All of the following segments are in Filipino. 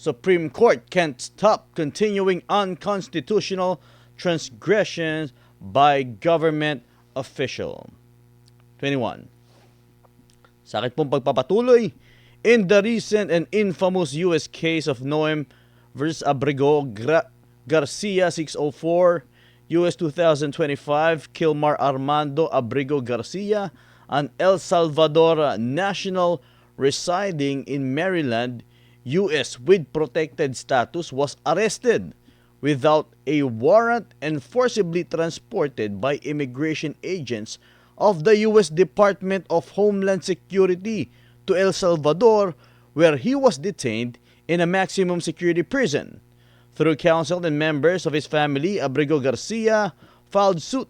Supreme Court can't stop continuing unconstitutional transgressions by government official. 21. Sakit pong pagpapatuloy in the recent and infamous U.S. case of Noem versus Abrego Garcia 604, U.S. 2025, Kilmar Armando Abrego Garcia, an El Salvador national residing in Maryland, U.S. with protected status, was arrested without a warrant and forcibly transported by immigration agents of the U.S. Department of Homeland Security to El Salvador, where he was detained in a maximum security prison. Through counsel and members of his family, Abrego Garcia filed suit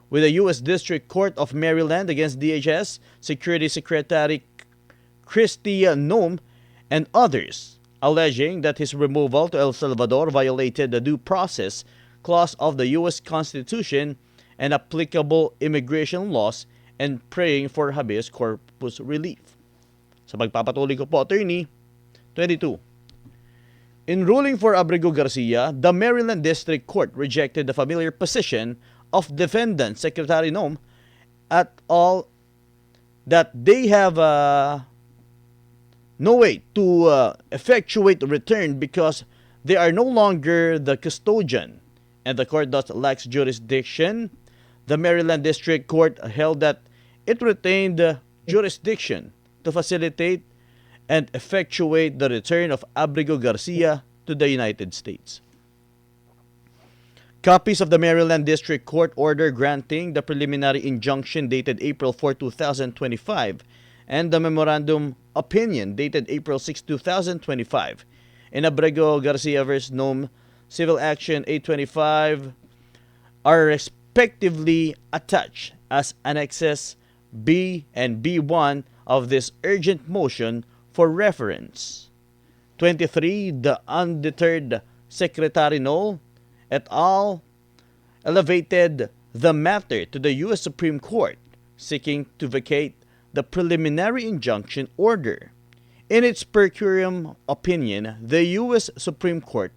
with the U.S. District Court of Maryland against DHS Security Secretary Kristi Noem and others, alleging that his removal to El Salvador violated the due process clause of the U.S. Constitution and applicable immigration laws, and praying for habeas corpus relief. Sa pagpapatuloy ko po, Attorney, 22. In ruling for Abrego Garcia, the Maryland District Court rejected the familiar position of defendant Secretary Noem at all that they have no way to effectuate return because they are no longer the custodian and the court thus lacks jurisdiction. The Maryland District Court held that it retained jurisdiction to facilitate and effectuate the return of Abrego Garcia to the United States. Copies of the Maryland District Court order granting the preliminary injunction dated April 4, 2025 and the memorandum opinion dated April 6, 2025 in Abrego Garcia vs. Noem Civil Action 825 are respectively attached as annexes B and B1 of this urgent motion for reference. 23. The undeterred Secretary Noem et al. Elevated the matter to the U.S. Supreme Court, seeking to vacate the preliminary injunction order. In its per curiam opinion, the U.S. Supreme Court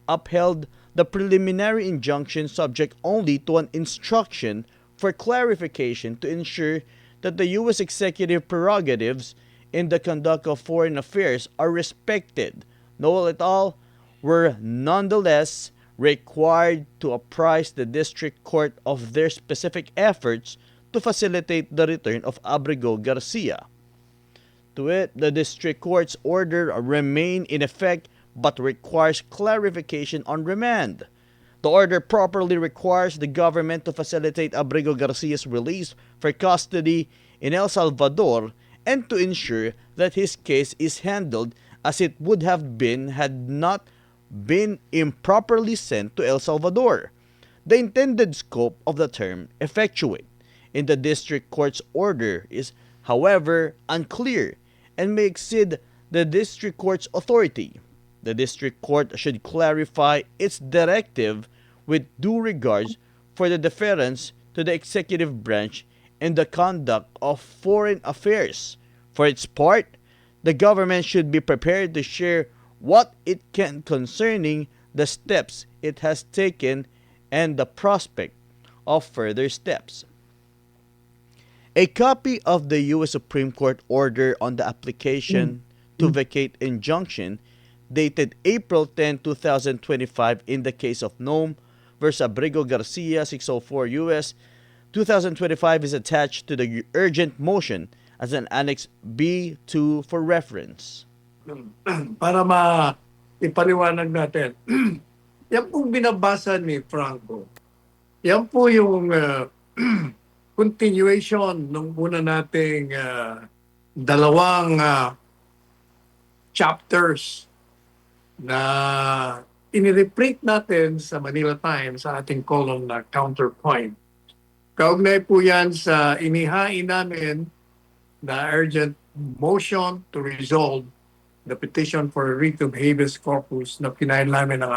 upheld the preliminary injunction subject only to an instruction for clarification to ensure that the U.S. executive prerogatives in the conduct of foreign affairs are respected. Noel et al. Were nonetheless required to apprise the district court of their specific efforts to facilitate the return of Abrego Garcia. To it, the district court's order remain in effect but requires clarification on remand. The order properly requires the government to facilitate Abrego Garcia's release for custody in El Salvador and to ensure that his case is handled as it would have been had not been improperly sent to El Salvador. The intended scope of the term effectuate in the district court's order is, however, unclear and may exceed the district court's authority. The district court should clarify its directive with due regards for the deference to the executive branch in the conduct of foreign affairs. For its part, the government should be prepared to share what it can concerning the steps it has taken and the prospect of further steps. A copy of the U.S. Supreme Court order on the application to vacate injunction dated April 10, 2025 in the case of Noem versus Abrego Garcia 604 U.S. 2025 is attached to the urgent motion as an Annex B2 for reference. Para ipaliwanag natin, yan pong binabasa ni Franco, yan po yung continuation ng una nating dalawang chapters na inireprint natin sa Manila Times sa ating column na Counterpoint. Kaugnay po yan sa inihain namin na urgent motion to resolve the petition for writ of habeas corpus na pinail namin ng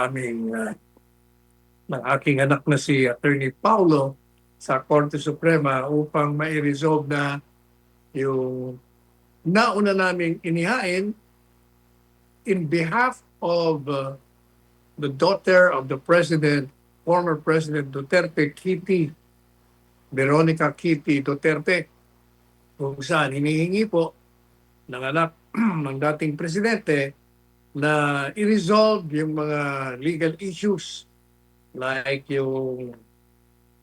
aking anak na si Attorney Paulo sa Korte Suprema upang ma-resolve na yung nauna naming inihain in behalf of the daughter of the president, former President Duterte, Kitty, Veronica Kitty Duterte, kung saan hinihingi po ng anak ng dating presidente na i-resolve yung mga legal issues like yung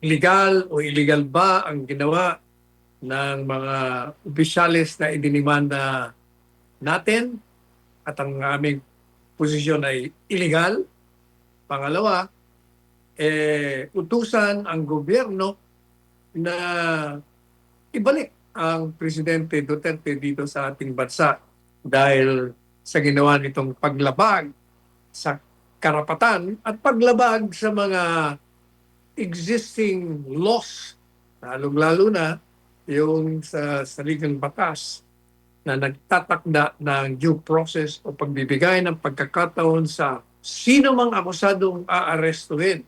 legal o illegal ba ang ginawa ng mga opisyalis na idinimanda natin at ang aming posisyon ay illegal. Pangalawa, utusan ang gobyerno na ibalik ang Presidente Duterte dito sa ating bansa dahil sa ginawa nitong paglabag sa karapatan at paglabag sa mga existing laws, lalong-lalo na yung sa saligang batas na nagtatakda ng due process o pagbibigay ng pagkakataon sa sino mang akusadong aarestuhin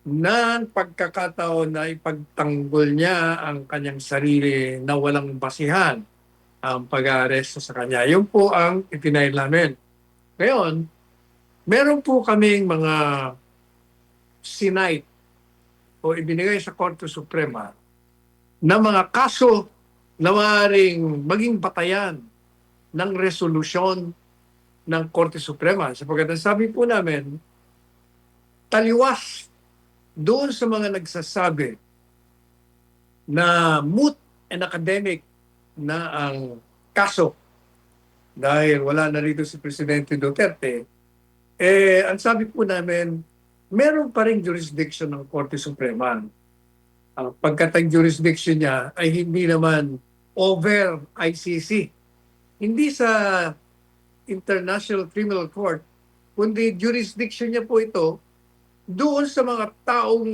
ng pagkakataon na ipagtanggol niya ang kanyang sarili na walang basihan ang pag-aaresto sa kanya. Yun po ang itinail namin. Ngayon, meron po kaming mga sinight o ibinigay sa Korte Suprema na mga kaso na maaaring maging batayan ng resolusyon ng Korte Suprema. Sapagkat ang sabi po namin, taliwas doon sa mga nagsasabi na moot and academic na ang kaso dahil wala na rito si Presidente Duterte, ang sabi po namin, meron pa rin jurisdiction ng Korte Suprema. Ang pagkatang jurisdiction niya ay hindi naman over ICC. Hindi sa International Criminal Court, kundi jurisdiction niya po ito doon sa mga taong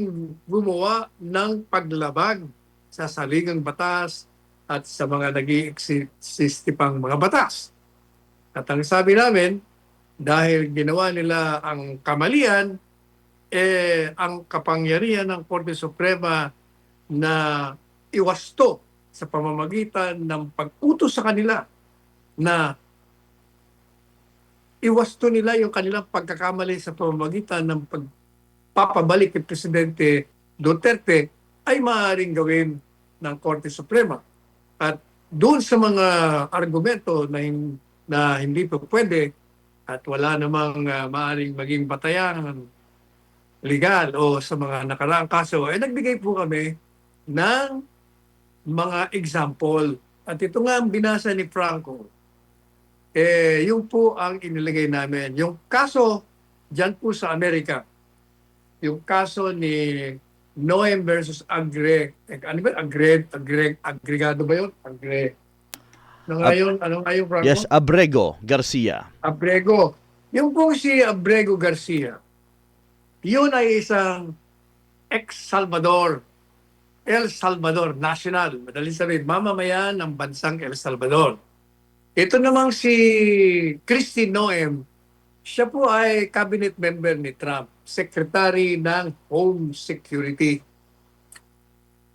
gumawa ng paglabag sa saligang batas at sa mga nag-i-exist pang mga batas. At ang sabi namin, dahil ginawa nila ang kamalian, ang kapangyarihan ng Korte Suprema na iwasto sa pamamagitan ng pag-utos sa kanila na iwasto nila yung kanilang pagkakamali sa pamamagitan ng pagpapabalik kay Presidente Duterte ay maaaring gawin ng Korte Suprema. At doon sa mga argumento na hindi pa pwede at wala namang maaaring maging batayan legal o sa mga nakaraang kaso, nagbigay po kami ng mga example. At ito nga ang binasa ni Franco. Yung po ang inilagay namin. Yung kaso dyan po sa Amerika, yung kaso ni Noem versus ano ba? Agregado ba yun? Ano nga yun, Franco? Yes, Abrego Garcia. Abrego. Yung po si Abrego Garcia, yun ay isang ex-Salvador, El Salvador National. Madaling sabihin, mamamayan ng bansang El Salvador. Ito namang si Kristi Noem, siya po ay cabinet member ni Trump, secretary ng Home Security.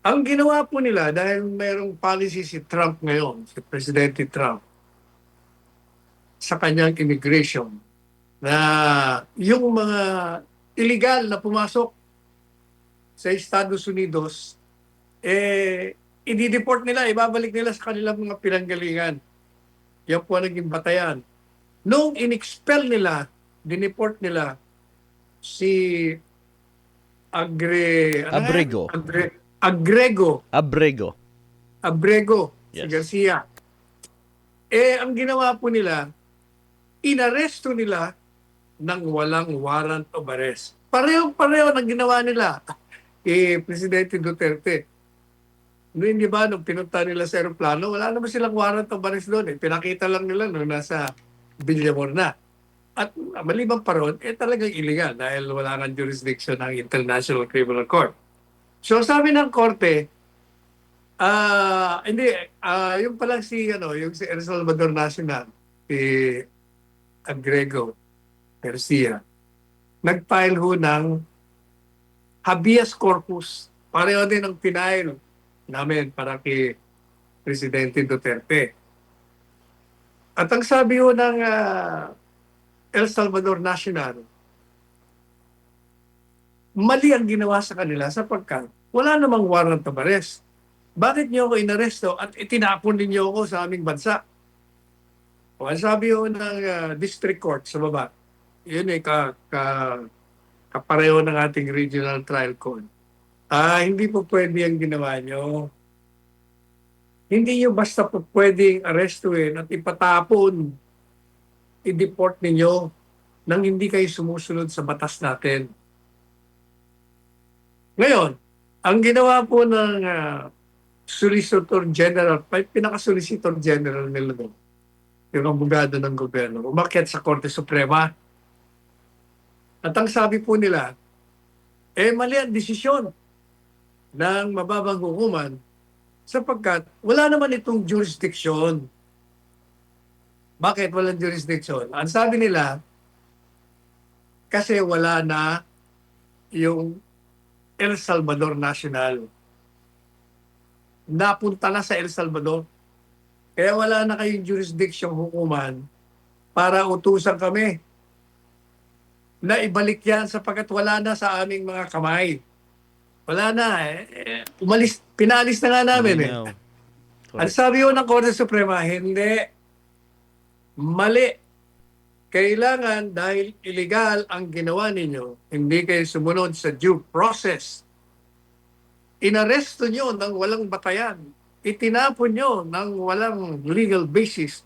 Ang ginawa po nila, dahil mayroong policy si Trump ngayon, si Presidente Trump, sa kanyang immigration, na yung mga illegal na pumasok sa Estados Unidos, i-deport nila, ibabalik nila sa kanilang mga pinanggalingan. Yan po ang naging batayan. Nung in-expel nila, dineport nila si Abrego. Abrego, si Yes. Garcia. Ang ginawa po nila, inaresto nila ng walang warrant of arrest. Pareho ng ginawa nila Presidente Duterte. Noon, di ba, nung pinunta nila sa aeroplano, wala naman silang warrant of arrest doon. Pinakita lang nila nung nasa Villamor na. At maliban pa ron, talagang illegal dahil wala nga jurisdiction ng International Criminal Court. So sabi ng korte, yung palang yung si El Salvador National, si Agrego Garcia, nag-file ho ng habeas corpus. Pareho din ang pinail namin para kay Presidente Duterte. At ang sabi ho ng El Salvador National, mali ang ginawa sa kanila sapagkat wala namang warrant of arrest. Bakit niyo ako inaresto at itinapon ninyo ako sa aming bansa? O, ang sabi ho ng district court sa baba, yun eh, kapareho ng ating regional trial court. Hindi po pwede ang ginawa nyo. Hindi nyo basta po pwedeng arestuin at ipatapon, i-deport ninyo nang hindi kayo sumusunod sa batas natin. Ngayon, ang ginawa po ng Solicitor General, pinaka-Solicitor General nila doon, yung abogado ng gobyerno, umakyat sa Korte Suprema. At ang sabi po nila, mali ang desisyon ng mababang hukuman sapagkat wala naman itong jurisdiction. Bakit walang jurisdiction? Ang sabi nila, kasi wala na yung El Salvador National. Napunta na sa El Salvador. Kaya wala na kayong jurisdiction hukuman para utusan kami na ibalik yan sapagkat wala na sa aming mga kamay. Wala na. Pinalis na nga namin eh. Malinaw. Ang Correct. sabi ho ng Korte Suprema, hindi. Mali. Kailangan dahil illegal ang ginawa ninyo, hindi kayo sumunod sa due process. Inaresto nyo ng walang batayan. Itinapon nyo ng walang legal basis.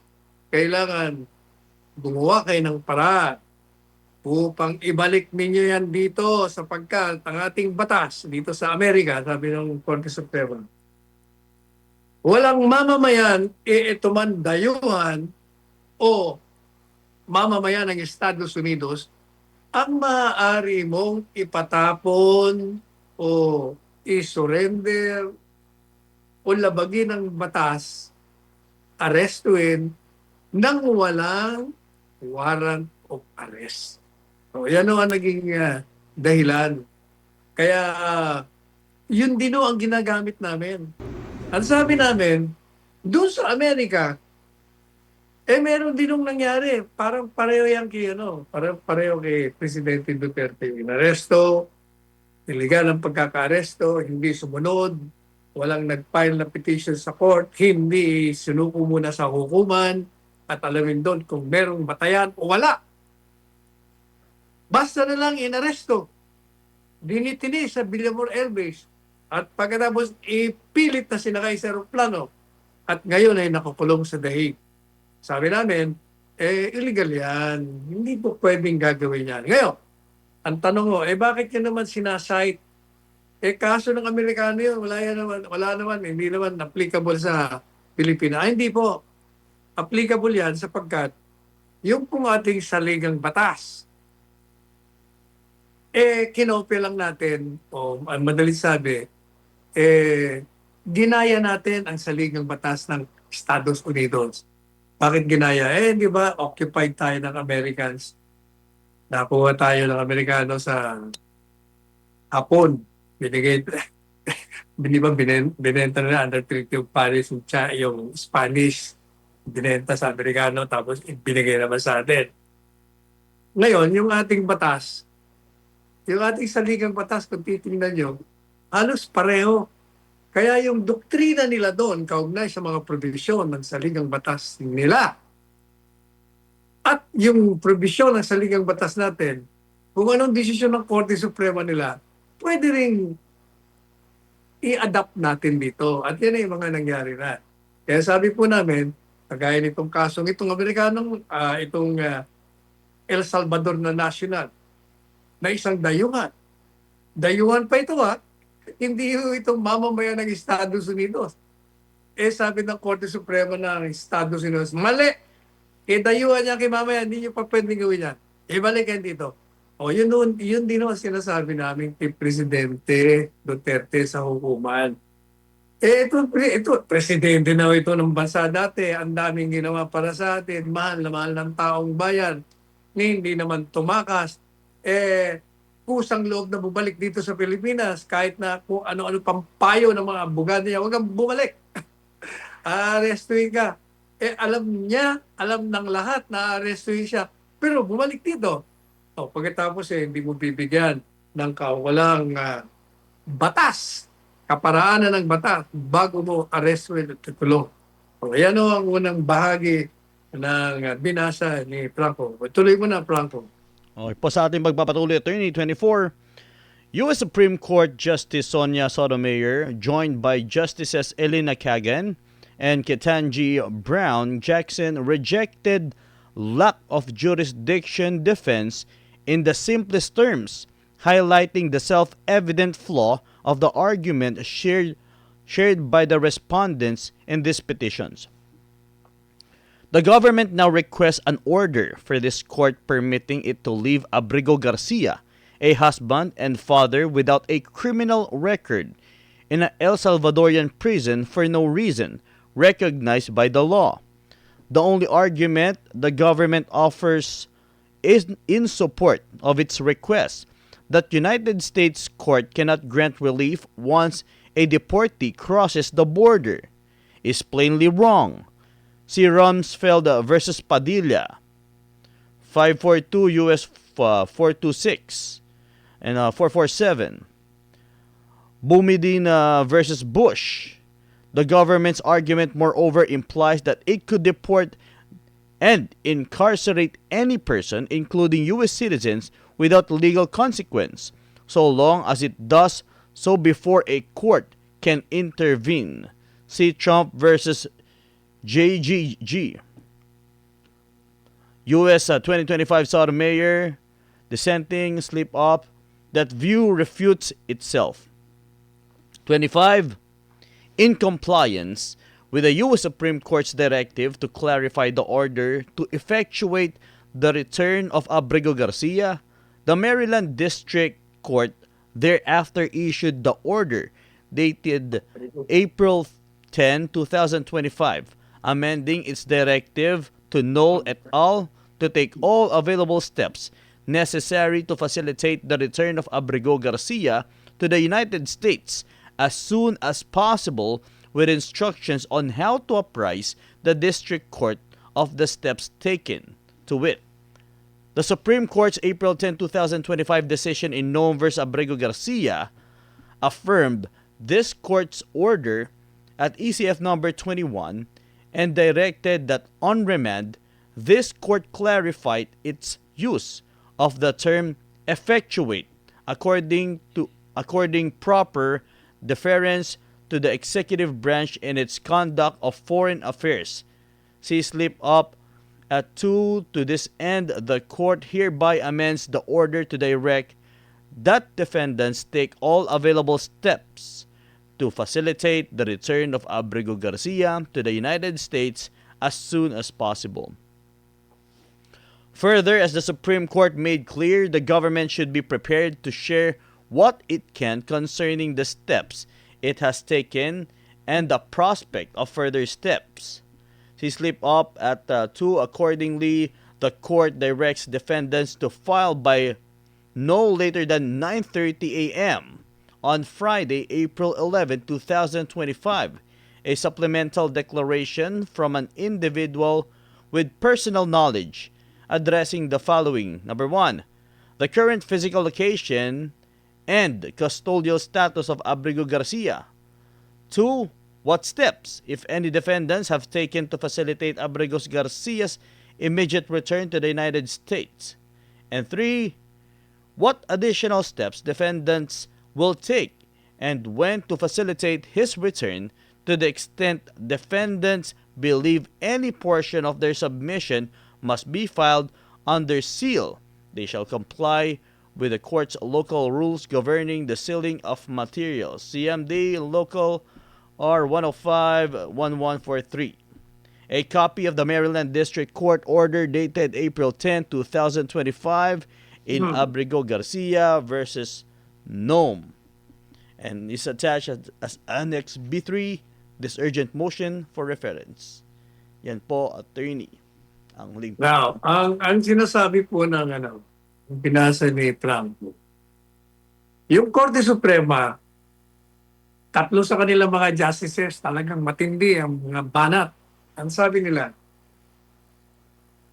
Kailangan gumawa kayo ng paraan upang ibalik ninyo yan dito sapagkat ang ating batas dito sa Amerika, sabi ng Korte Suprema, walang mamamayan, ito man dayuhan o mamamayan ng Estados Unidos ang maaari mong ipatapon o i-surrender o labagin ng batas, arestuin nang walang warrant of arrest. So, yan ang naging dahilan. Kaya yun din ang ginagamit namin. Ang sabi namin, doon sa Amerika, meron din nung nangyari. Parang pareho yan parang pareho kay Presidente Duterte. Inaresto, illegal ang pagkaka-aresto, hindi sumunod, walang nag-file na petition sa court, hindi sinuko muna sa hukuman, at alamin doon kung merong batayan o wala. Basta na lang inaresto, dinitini sa Villamor Air Base, at pagkatapos ipilit na sinakay sa aeroplano, at ngayon ay nakukulong sa dahig. Sabi namin, illegal yan. Hindi po pwedeng gagawin yan. Ngayon, ang tanong mo, bakit yun naman sinasite? Kaso ng Amerikano yun, wala naman, hindi naman applicable sa Pilipinas. Hindi po. Applicable yan sapagkat yung pong ating saligang batas, kinopya lang natin, o ang madalit sabi, ginaya natin ang saligang batas ng Estados Unidos. Bakit ginaya? Di ba, occupied tayo ng Americans. Nakuha tayo ng Amerikano sa Hapon. Binigay, di ba, binenta na under Treaty of Paris yung Spanish. Binenta sa Amerikano, tapos binigay naman sa atin. Ngayon, yung ating batas, yung ating saligang batas, kung titingnan nyo, halos pareho. Kaya yung doktrina nila doon, kaugnay sa mga provisyon ng saligang batas nila, at yung provisyon ng saligang batas natin, kung anong desisyon ng Korte Suprema nila, pwede ring i-adapt natin dito. At yan ay mga nangyari na. Kaya sabi po namin, kagaya nitong kasong itong Amerikanong, itong El Salvador na national, na isang dayuhan. Dayuhan pa ito hindi itong mamamayan ng Estados Unidos. Sabi ng Korte Suprema ng Estados Unidos, mali! Dayuhan niya kay mamaya, hindi niyo pa pwedeng gawin yan. Balik yan dito. Yun din naman sinasabi namin kay Presidente Duterte sa hukuman. Ito, presidente na ito ng bansa dati, ang daming ginawa para sa atin, mahal na mahal ng taong bayan, hindi naman tumakas, kusang loob na bumalik dito sa Pilipinas kahit na kung ano-ano pang payo ng mga abogado niya, huwag kang bumalik. Arestuin ka. Alam niya, alam ng lahat na arestuin siya. Pero bumalik dito. Pagkatapos hindi mo bibigyan ng kawalang batas, kaparaanan ng batas bago mo arestuin at tutulong. Yan ang unang bahagi ng binasa ni Franco. Tuloy mo na, Franco. Okay po sa ating pagpapatuloy, Attorney 24. U.S. Supreme Court Justice Sonia Sotomayor, joined by Justices Elena Kagan and Ketanji Brown Jackson, rejected lack of jurisdiction defense in the simplest terms, highlighting the self-evident flaw of the argument shared by the respondents in these petitions. The government now requests an order for this court permitting it to leave Abrigo Garcia, a husband and father without a criminal record, in an El Salvadorian prison for no reason recognized by the law. The only argument the government offers is in support of its request that United States court cannot grant relief once a deportee crosses the border is plainly wrong. See Rumsfeld versus Padilla, 542 U.S. 426 and 447. Bumidin versus Bush. The government's argument, moreover, implies that it could deport and incarcerate any person, including U.S. citizens, without legal consequence, so long as it does so before a court can intervene. See Trump versus JGG. U.S. 2025 Sotomayor, dissenting, slip up. That view refutes itself. 25. In compliance with the U.S. Supreme Court's directive to clarify the order to effectuate the return of Abrigo Garcia, the Maryland District Court thereafter issued the order dated April 10, 2025, amending its directive to Noel et al. To take all available steps necessary to facilitate the return of Abrigo Garcia to the United States as soon as possible, with instructions on how to apprise the District Court of the steps taken, to wit. The Supreme Court's April 10, 2025 decision in Noem v. Abrigo Garcia affirmed this court's order at ECF number 21 and directed that on remand, this court clarified its use of the term effectuate according proper deference to the executive branch in its conduct of foreign affairs. See slip up at 2. To this end, the court hereby amends the order to direct that defendants take all available steps to facilitate the return of Abrigo Garcia to the United States as soon as possible. Further, as the Supreme Court made clear, the government should be prepared to share what it can concerning the steps it has taken and the prospect of further steps. See slip up at 2. Accordingly, the court directs defendants to file by no later than 9:30 a.m. on Friday, April 11, 2025, a supplemental declaration from an individual with personal knowledge addressing the following. Number 1, the current physical location and custodial status of Abrigo Garcia. 2, what steps, if any, defendants have taken to facilitate Abrigo Garcia's immediate return to the United States. And 3, what additional steps defendants will take and when to facilitate his return to the extent defendants believe any portion of their submission must be filed under seal. They shall comply with the court's local rules governing the sealing of materials. CMD Local R105-1143. A copy of the Maryland District Court order dated April 10, 2025 in Abrigo Garcia versus Noem, and is attached as Annex B3, this urgent motion for reference. Yan po, attorney, ang link. Now, ang sinasabi po ng binasa ni Trump, yung Korte Suprema, tatlo sa kanilang mga justices, talagang matindi ang mga banat. Ang sabi nila,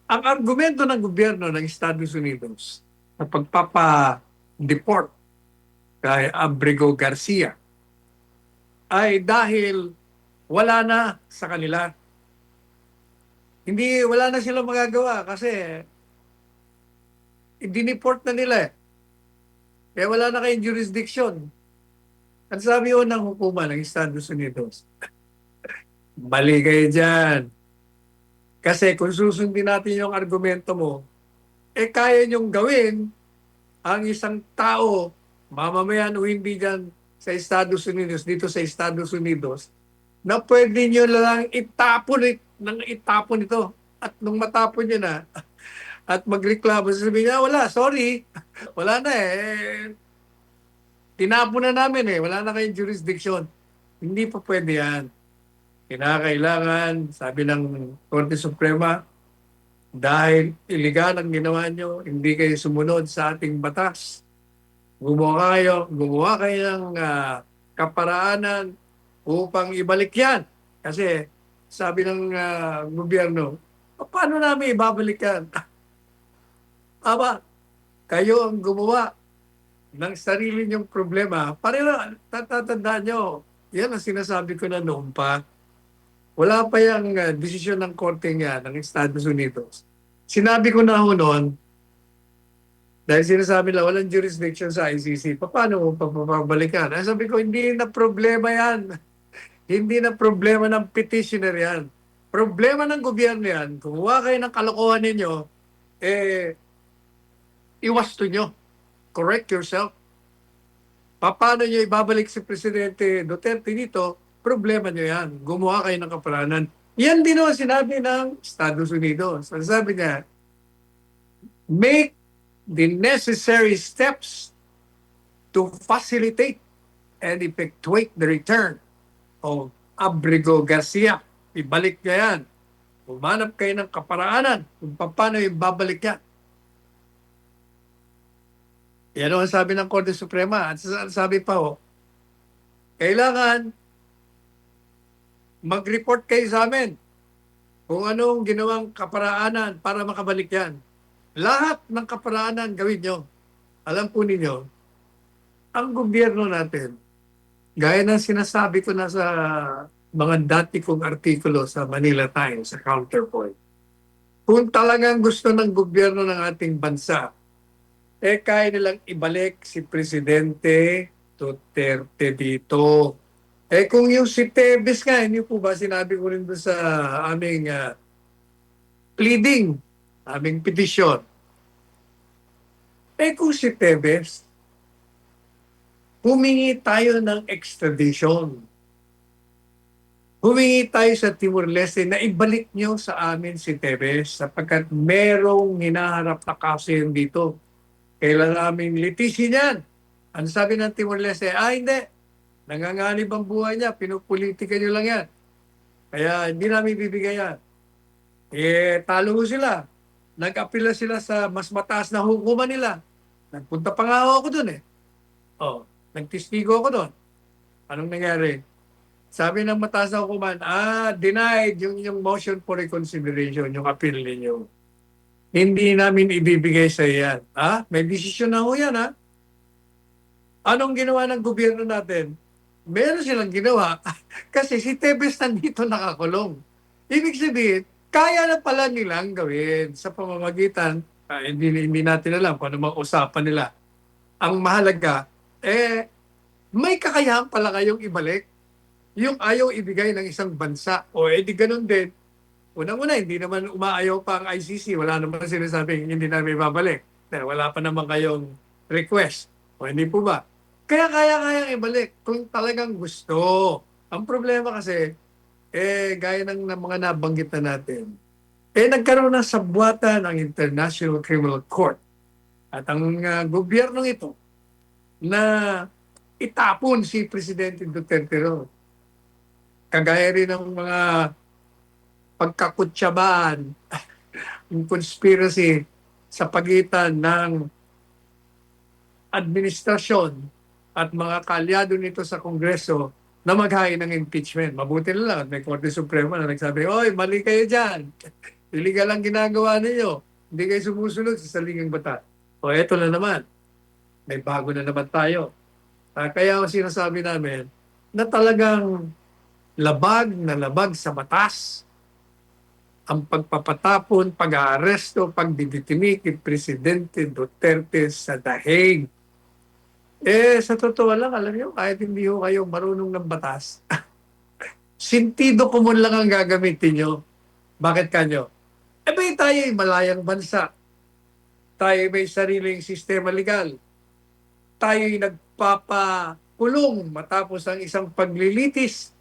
Ang argumento ng gobyerno ng Estados Unidos sa pagpapa-deport kay Abrego Garcia ay dahil wala na sa kanila. Hindi, wala na silang magagawa kasi dineport na nila eh. Kaya wala na kayong jurisdiction. Ang sabi ho ng hukuma ng Estados Unidos, mali kayo dyan. Kasi kung susundin natin yung argumento mo, kaya niyong gawin ang isang tao, mamamayan o hindi dyan sa Estados Unidos, dito sa Estados Unidos, na pwede nyo lang itapon ito. At nung matapon nyo na, at magreklamo, sasabihin niya, wala, sorry, wala na tinapon na namin wala na kayong jurisdiction. Hindi pa pwede yan. Kinakailangan, sabi ng Korte Suprema, dahil iligal ang ginawa nyo, hindi kayo sumunod sa ating batas. Gumawa kayo ng kaparaanan upang ibalik yan. Kasi sabi ng gobyerno, paano namin ibabalik yan? Aba, kayo ang gumawa ng sarili niyong problema. Pareho, tatatandaan nyo, yan ang sinasabi ko na noon pa. Wala pa yung desisyon ng korte nga ng Estados Unidos. Sinabi ko na ho noon, dahil sinasabi na walang jurisdiction sa ICC, paano mo papabalikan? Sabi ko, hindi na problema yan. Hindi na problema ng petitioner yan. Problema ng gobyerno yan. Kumuha kayo ng kalokohan ninyo, iwasto nyo. Correct yourself. Paano nyo ibabalik si Presidente Duterte dito? Problema nyo yan. Gumawa kayo ng kapalanan. Yan din ang sinabi ng Estados Unidos. Ang sabi niya, make the necessary steps to facilitate and effectuate the return of Abrego Garcia. Ibalik niya yan. Umanap kayo ng kaparaanan kung paano ibabalik yan. Yan ang sabi ng Korte Suprema. At sabi pa kailangan mag-report kayo sa amin kung anong ginawang kaparaanan para makabalik yan. Lahat ng kaparaanan gawin nyo. Alam po ninyo, ang gobyerno natin, gaya ng sinasabi ko na sa mga dati kong artikulo sa Manila Times, sa Counterpoint, kung talagang gusto ng gobyerno ng ating bansa, kaya nilang ibalik si Presidente Duterte dito. Kung yung si Tebes nga, hindi po ba sinabi ko rin doon sa aming pleading, aming petisyon. Kung si Tebes, humingi tayo ng extradition. Humingi tayo sa Timor-Leste na ibalik nyo sa amin si Tebes sapagkat merong hinaharap na kaso yun dito. Kailangan namin litisin yan. Ano sabi ng Timor-Leste? Hindi. Nanganganib ang buhay niya, pinupolitika niyo lang yan. Kaya hindi namin bibigay yan. Talo sila. Nag-apila sila sa mas mataas na hukuman nila. Nagpunta pa nga ako doon nagtistigo ako doon. Anong nangyari? Sabi ng mataas na hukuman, denied yung motion for reconsideration, yung appeal ninyo. Hindi namin ibibigay sa yan. May desisyon na ho yan Anong ginawa ng gobyerno natin? Meron silang ginawa kasi si Tebes nandito nakakulong. Ibig sabihin, kaya na pala nilang gawin sa pamamagitan, hindi natin alam kung ano mga usapan nila. Ang mahalaga, may kakayahan pala kayong ibalik yung ayaw ibigay ng isang bansa. Di ganun din. Unang-una, hindi naman umaayaw pa ang ICC. Wala naman sinasabing hindi namin babalik. Wala pa naman kayong request. Hindi po ba? Kaya kaya-kayang ibalik kung talagang gusto. Ang problema kasi, gaya ng mga nabanggit na natin, nagkaroon ng sabwatan ng International Criminal Court. At ang gobyernong ito na itapon si Presidente Duterte ro. Kagaya rin ng mga pagkakutsyaban, yung conspiracy sa pagitan ng administrasyon at mga kalyado nito sa Kongreso na maghain ng impeachment. Mabuti na lang at may Korte Suprema na nagsabi, mali kayo dyan. illegal ang ginagawa ninyo. Hindi kayo sumusunod sa saligang batas. O eto na naman, may bago na naman tayo. Kaya ang sinasabi namin na talagang labag na labag sa batas ang pagpapatapon, pag-aaresto, pagdiditini kay Presidente Duterte sa dahig. Sa totoo lang, alam niyo, kahit hindi ho kayo marunong ng batas, sentido común lang ang gagamitin nyo. Bakit kanyo? May tayo'y malayang bansa. Tayo may sariling sistema legal. Tayo'y nagpapakulong matapos ang isang paglilitis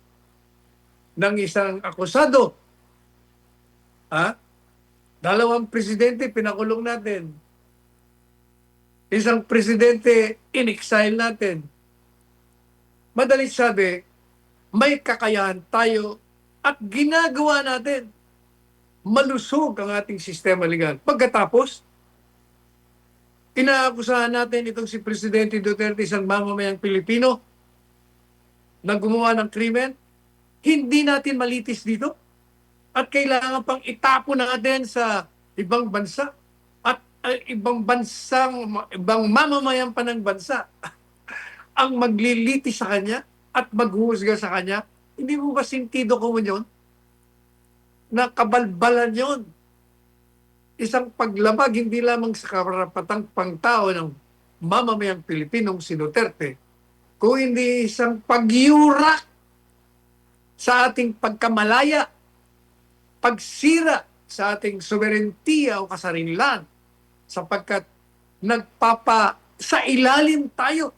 ng isang akusado. Dalawang presidente pinakulong natin. Isang presidente in-exile natin. Madalit sabi, may kakayahan tayo at ginagawa natin. Malusog ang ating sistema legal. Pagkatapos, inaakusahan natin itong si Presidente Duterte, isang mamamayang Pilipino, na gumawa ng krimen. Hindi natin malitis dito. At kailangan pang itapon natin sa ibang bansa. At ibang mamamayan pa ng bansa ang maglilitis sa kanya at maghuhusga sa kanya. Hindi mo ba sentido ko yun? Na kabalbalan yun. Isang paglabag hindi lamang sa karapatang pangtao ng mamamayang Pilipinong si Duterte, kung hindi isang pagyurak sa ating pagkamalaya, pagsira sa ating soberentiya o kasarinlan, sapagkat sa ilalim tayo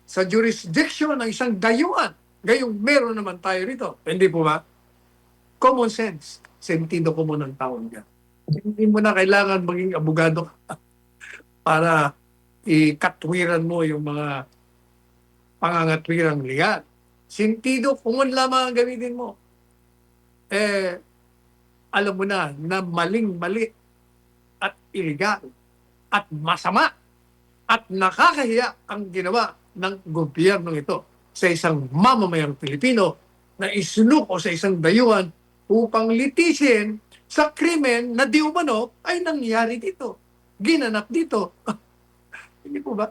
sa jurisdiction ng isang dayuhan. Gayong meron naman tayo rito. Hindi po ba? Common sense. Sentido común ng taon yan. Hindi mo na kailangan maging abogado para ikatwiran mo yung mga pangangatwirang legal. Sentido común lamang ang gamitin mo. Alam mo na maling-mali at illegal at masama at nakakahiya ang ginawa ng gobyernong ito sa isang mamamayang Pilipino na isinuko sa isang dayuhan upang litisin sa krimen na di umano ay nangyari dito. Ginanap dito. Hindi po ba?